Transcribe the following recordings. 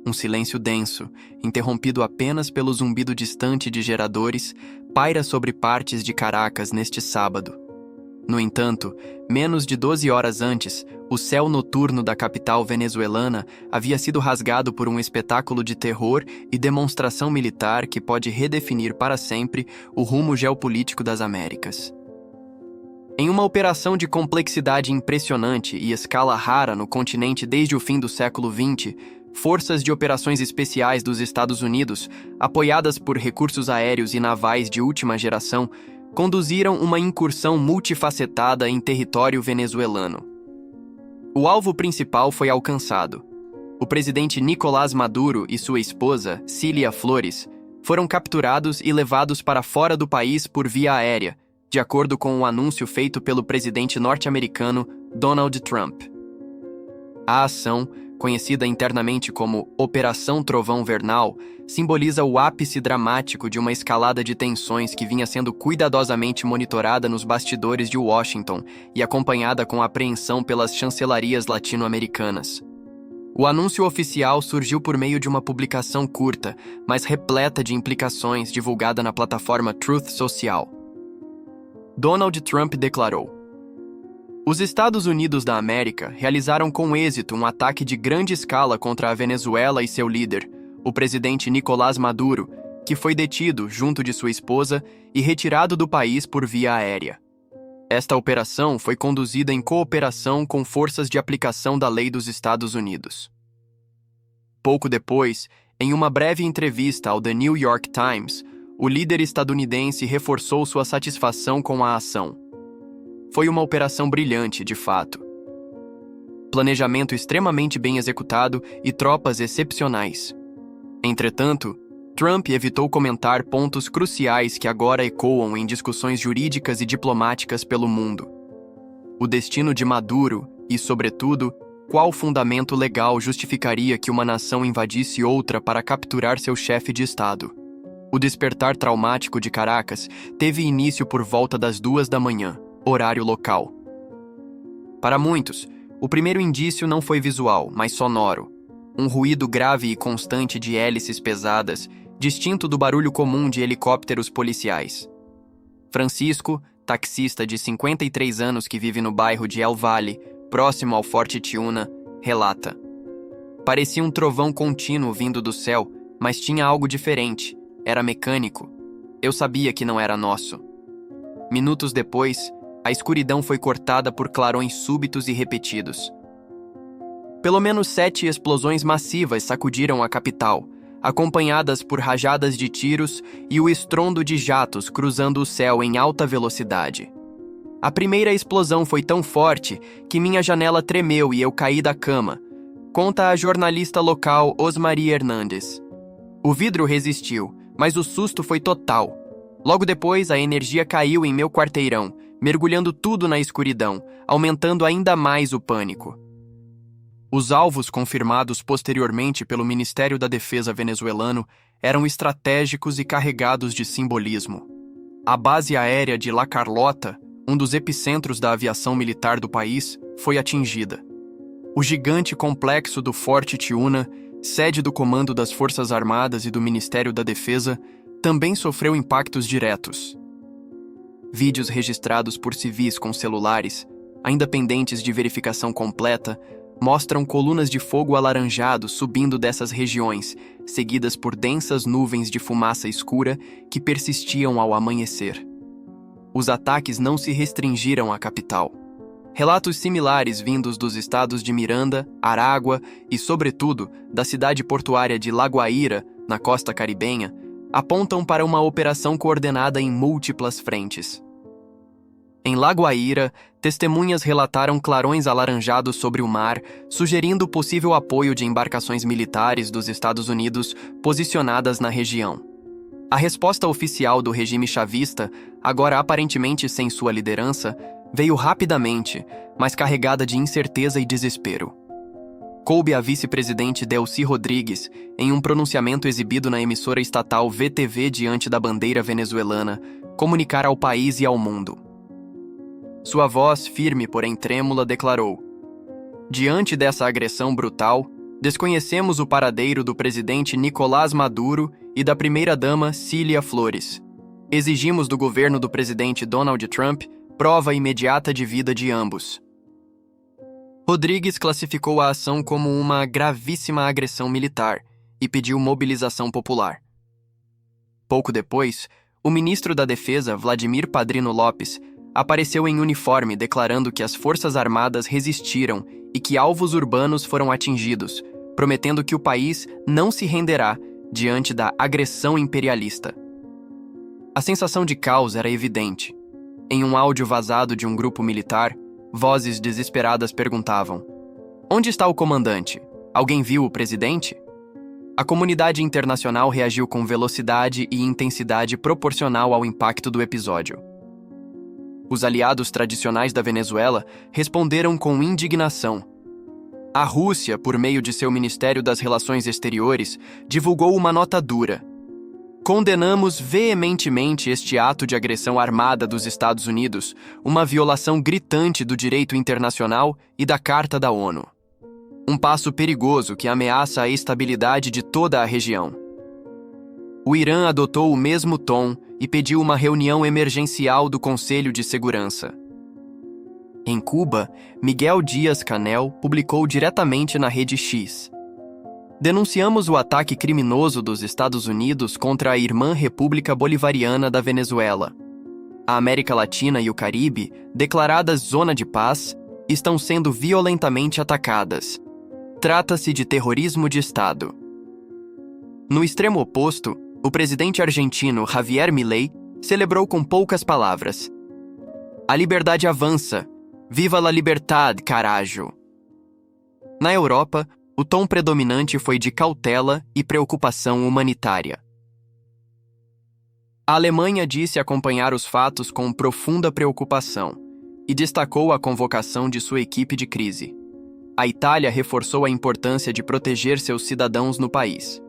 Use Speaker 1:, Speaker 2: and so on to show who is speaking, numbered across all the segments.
Speaker 1: Um silêncio denso, interrompido apenas pelo zumbido distante de geradores, paira sobre partes de Caracas neste sábado. No entanto, menos de 12 horas antes, o céu noturno da capital venezuelana havia sido rasgado por um espetáculo de terror e demonstração militar que pode redefinir para sempre o rumo geopolítico das Américas. Em uma operação de complexidade impressionante e escala rara no continente desde o fim do século XX, forças de operações especiais dos Estados Unidos, apoiadas por recursos aéreos e navais de última geração, conduziram uma incursão multifacetada em território venezuelano. O alvo principal foi alcançado. O presidente Nicolás Maduro e sua esposa, Cilia Flores, foram capturados e levados para fora do país por via aérea, de acordo com o anúncio feito pelo presidente norte-americano Donald Trump. A ação, conhecida internamente como Operação Trovão Vernal, simboliza o ápice dramático de uma escalada de tensões que vinha sendo cuidadosamente monitorada nos bastidores de Washington e acompanhada com apreensão pelas chancelarias latino-americanas. O anúncio oficial surgiu por meio de uma publicação curta, mas repleta de implicações divulgada na plataforma Truth Social. Donald Trump declarou: "Os Estados Unidos da América realizaram com êxito um ataque de grande escala contra a Venezuela e seu líder, o presidente Nicolás Maduro, que foi detido junto de sua esposa e retirado do país por via aérea. Esta operação foi conduzida em cooperação com forças de aplicação da lei dos Estados Unidos." Pouco depois, em uma breve entrevista ao The New York Times, o líder estadunidense reforçou sua satisfação com a ação. Foi uma operação brilhante, de fato. Planejamento extremamente bem executado e tropas excepcionais. Entretanto, Trump evitou comentar pontos cruciais que agora ecoam em discussões jurídicas e diplomáticas pelo mundo. O destino de Maduro e, sobretudo, qual fundamento legal justificaria que uma nação invadisse outra para capturar seu chefe de Estado? O despertar traumático de Caracas teve início por volta das 2 da manhã, horário local. Para muitos, o primeiro indício não foi visual, mas sonoro. Um ruído grave e constante de hélices pesadas, distinto do barulho comum de helicópteros policiais. Francisco, taxista de 53 anos que vive no bairro de El Valle, próximo ao Forte Tiuna, relata: "Parecia um trovão contínuo vindo do céu, mas tinha algo diferente. Era mecânico. Eu sabia que não era nosso." Minutos depois, a escuridão foi cortada por clarões súbitos e repetidos. Pelo menos 7 explosões massivas sacudiram a capital, acompanhadas por rajadas de tiros e o estrondo de jatos cruzando o céu em alta velocidade. A primeira explosão foi tão forte que minha janela tremeu e eu caí da cama, conta a jornalista local Osmaria Hernandes. O vidro resistiu, mas o susto foi total. Logo depois, a energia caiu em meu quarteirão, mergulhando tudo na escuridão, aumentando ainda mais o pânico. Os alvos confirmados posteriormente pelo Ministério da Defesa venezuelano eram estratégicos e carregados de simbolismo. A base aérea de La Carlota, um dos epicentros da aviação militar do país, foi atingida. O gigante complexo do Forte Tiuna, sede do Comando das Forças Armadas e do Ministério da Defesa, também sofreu impactos diretos. Vídeos registrados por civis com celulares, ainda pendentes de verificação completa, mostram colunas de fogo alaranjado subindo dessas regiões, seguidas por densas nuvens de fumaça escura que persistiam ao amanhecer. Os ataques não se restringiram à capital. Relatos similares vindos dos estados de Miranda, Aragua e, sobretudo, da cidade portuária de La Guaira, na costa caribenha, apontam para uma operação coordenada em múltiplas frentes. Em La Guaira, testemunhas relataram clarões alaranjados sobre o mar, sugerindo o possível apoio de embarcações militares dos Estados Unidos posicionadas na região. A resposta oficial do regime chavista, agora aparentemente sem sua liderança, veio rapidamente, mas carregada de incerteza e desespero. Coube à vice-presidente Delcy Rodrigues, em um pronunciamento exibido na emissora estatal VTV diante da bandeira venezuelana, comunicar ao país e ao mundo. Sua voz, firme porém trêmula, declarou: "Diante dessa agressão brutal, Desconhecemos o paradeiro do presidente Nicolás Maduro e da primeira-dama Cília Flores. Exigimos do governo do presidente Donald Trump prova imediata de vida de ambos. Rodrigues classificou a ação como uma gravíssima agressão militar e pediu mobilização popular. Pouco depois, o ministro da Defesa, Vladimir Padrino Lopes, apareceu em uniforme declarando que as Forças Armadas resistiram e que alvos urbanos foram atingidos, prometendo que o país não se renderá diante da agressão imperialista. A sensação de caos era evidente. Em um áudio vazado de um grupo militar, vozes desesperadas perguntavam: "Onde está o comandante? Alguém viu o presidente?" A comunidade internacional reagiu com velocidade e intensidade proporcional ao impacto do episódio. Os aliados tradicionais da Venezuela responderam com indignação. A Rússia, por meio de seu Ministério das Relações Exteriores, divulgou uma nota dura. Condenamos veementemente este ato de agressão armada dos Estados Unidos, uma violação gritante do direito internacional e da Carta da ONU. Um passo perigoso que ameaça a estabilidade de toda a região. O Irã adotou o mesmo tom e pediu uma reunião emergencial do Conselho de Segurança. Em Cuba, Miguel Díaz-Canel publicou diretamente na rede X: "Denunciamos o ataque criminoso dos Estados Unidos contra a irmã República Bolivariana da Venezuela. A América Latina e o Caribe, declaradas zona de paz, estão sendo violentamente atacadas. Trata-se de terrorismo de Estado." No extremo oposto, o presidente argentino Javier Milei celebrou com poucas palavras: "A liberdade avança. Viva la libertad, carajo!" Na Europa, o tom predominante foi de cautela e preocupação humanitária. A Alemanha disse acompanhar os fatos com profunda preocupação e destacou a convocação de sua equipe de crise. A Itália reforçou a importância de proteger seus cidadãos no país.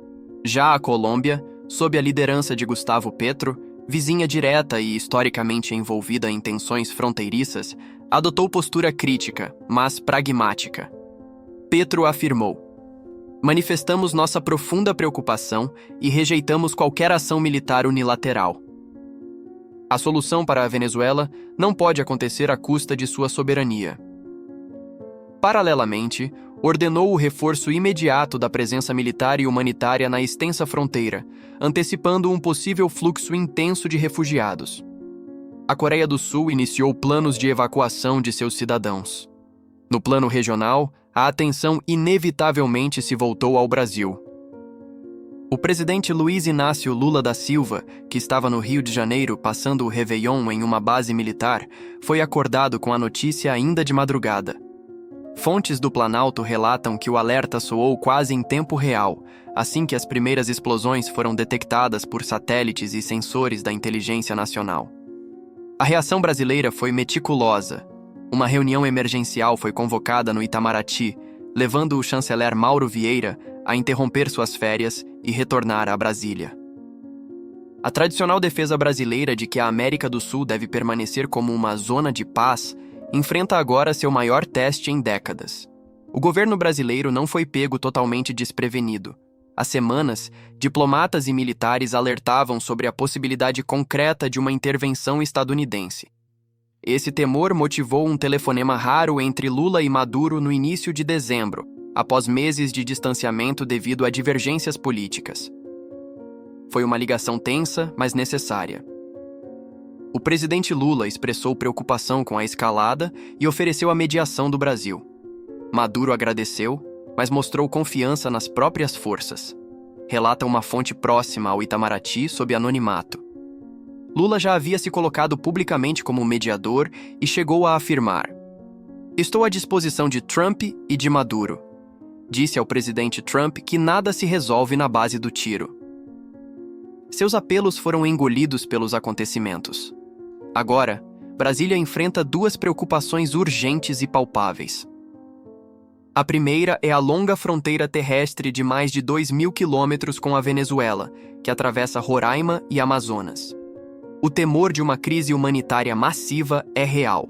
Speaker 1: Já a Colômbia, sob a liderança de Gustavo Petro, vizinha direta e historicamente envolvida em tensões fronteiriças, adotou postura crítica, mas pragmática. Petro afirmou: "Manifestamos nossa profunda preocupação e rejeitamos qualquer ação militar unilateral. A solução para a Venezuela não pode acontecer à custa de sua soberania." Paralelamente, ordenou o reforço imediato da presença militar e humanitária na extensa fronteira, antecipando um possível fluxo intenso de refugiados. A Coreia do Sul iniciou planos de evacuação de seus cidadãos. No plano regional, a atenção inevitavelmente se voltou ao Brasil. O presidente Luiz Inácio Lula da Silva, que estava no Rio de Janeiro passando o Réveillon em uma base militar, foi acordado com a notícia ainda de madrugada. Fontes do Planalto relatam que o alerta soou quase em tempo real, assim que as primeiras explosões foram detectadas por satélites e sensores da Inteligência Nacional. A reação brasileira foi meticulosa. Uma reunião emergencial foi convocada no Itamaraty, levando o chanceler Mauro Vieira a interromper suas férias e retornar a Brasília. A tradicional defesa brasileira de que a América do Sul deve permanecer como uma zona de paz enfrenta agora seu maior teste em décadas. O governo brasileiro não foi pego totalmente desprevenido. Há semanas, diplomatas e militares alertavam sobre a possibilidade concreta de uma intervenção estadunidense. Esse temor motivou um telefonema raro entre Lula e Maduro no início de dezembro, após meses de distanciamento devido a divergências políticas. Foi uma ligação tensa, mas necessária. O presidente Lula expressou preocupação com a escalada e ofereceu a mediação do Brasil. Maduro agradeceu, mas mostrou confiança nas próprias forças. Relata uma fonte próxima ao Itamaraty sob anonimato. Lula já havia se colocado publicamente como mediador e chegou a afirmar: "Estou à disposição de Trump e de Maduro." Disse ao presidente Trump que nada se resolve na base do tiro. Seus apelos foram engolidos pelos acontecimentos. Agora, Brasília enfrenta duas preocupações urgentes e palpáveis. A primeira é a longa fronteira terrestre de mais de 2.000 quilômetros com a Venezuela, que atravessa Roraima e Amazonas. O temor de uma crise humanitária massiva é real.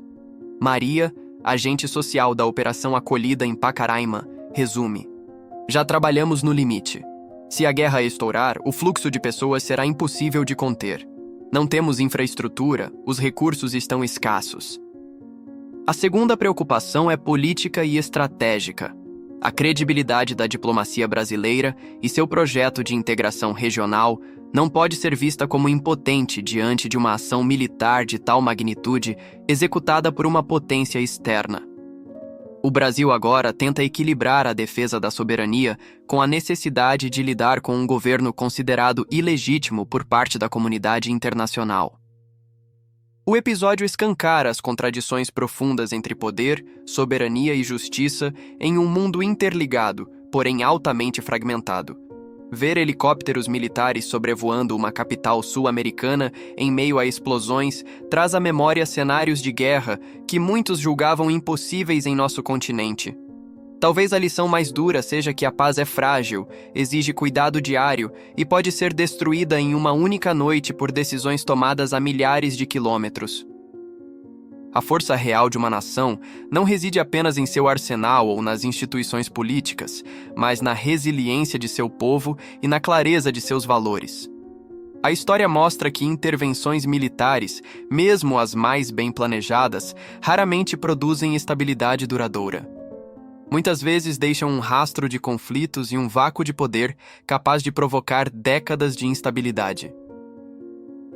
Speaker 1: Maria, agente social da Operação Acolhida em Pacaraima, resume: Já trabalhamos no limite. Se a guerra estourar, o fluxo de pessoas será impossível de conter. Não temos infraestrutura, os recursos estão escassos. A segunda preocupação é política e estratégica. A credibilidade da diplomacia brasileira e seu projeto de integração regional não pode ser vista como impotente diante de uma ação militar de tal magnitude executada por uma potência externa. O Brasil agora tenta equilibrar a defesa da soberania com a necessidade de lidar com um governo considerado ilegítimo por parte da comunidade internacional. O episódio escancara as contradições profundas entre poder, soberania e justiça em um mundo interligado, porém altamente fragmentado. Ver helicópteros militares sobrevoando uma capital sul-americana em meio a explosões traz à memória cenários de guerra que muitos julgavam impossíveis em nosso continente. Talvez a lição mais dura seja que a paz é frágil, exige cuidado diário e pode ser destruída em uma única noite por decisões tomadas a milhares de quilômetros. A força real de uma nação não reside apenas em seu arsenal ou nas instituições políticas, mas na resiliência de seu povo e na clareza de seus valores. A história mostra que intervenções militares, mesmo as mais bem planejadas, raramente produzem estabilidade duradoura. Muitas vezes deixam um rastro de conflitos e um vácuo de poder capaz de provocar décadas de instabilidade.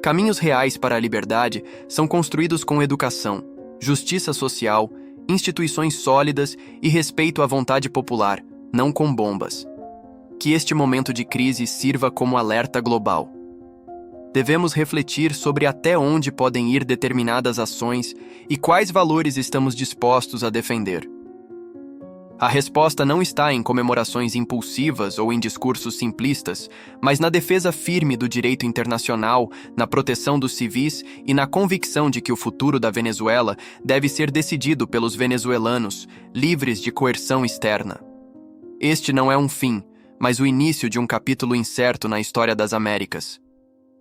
Speaker 1: Caminhos reais para a liberdade são construídos com educação, justiça social, instituições sólidas e respeito à vontade popular, não com bombas. Que este momento de crise sirva como alerta global. Devemos refletir sobre até onde podem ir determinadas ações e quais valores estamos dispostos a defender. A resposta não está em comemorações impulsivas ou em discursos simplistas, mas na defesa firme do direito internacional, na proteção dos civis e na convicção de que o futuro da Venezuela deve ser decidido pelos venezuelanos, livres de coerção externa. Este não é um fim, mas o início de um capítulo incerto na história das Américas.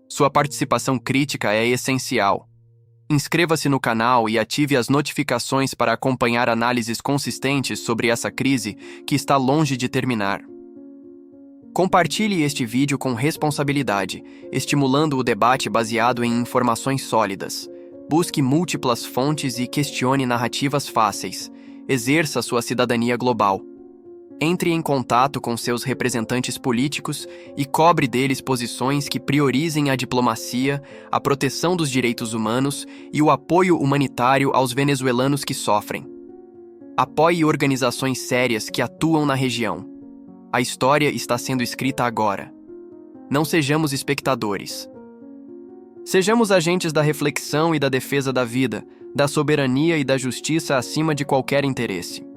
Speaker 1: Sua participação crítica é essencial. Inscreva-se no canal e ative as notificações para acompanhar análises consistentes sobre essa crise que está longe de terminar. Compartilhe este vídeo com responsabilidade, estimulando o debate baseado em informações sólidas. Busque múltiplas fontes e questione narrativas fáceis. Exerça sua cidadania global. Entre em contato com seus representantes políticos e cobre deles posições que priorizem a diplomacia, a proteção dos direitos humanos e o apoio humanitário aos venezuelanos que sofrem. Apoie organizações sérias que atuam na região. A história está sendo escrita agora. Não sejamos espectadores. Sejamos agentes da reflexão e da defesa da vida, da soberania e da justiça acima de qualquer interesse.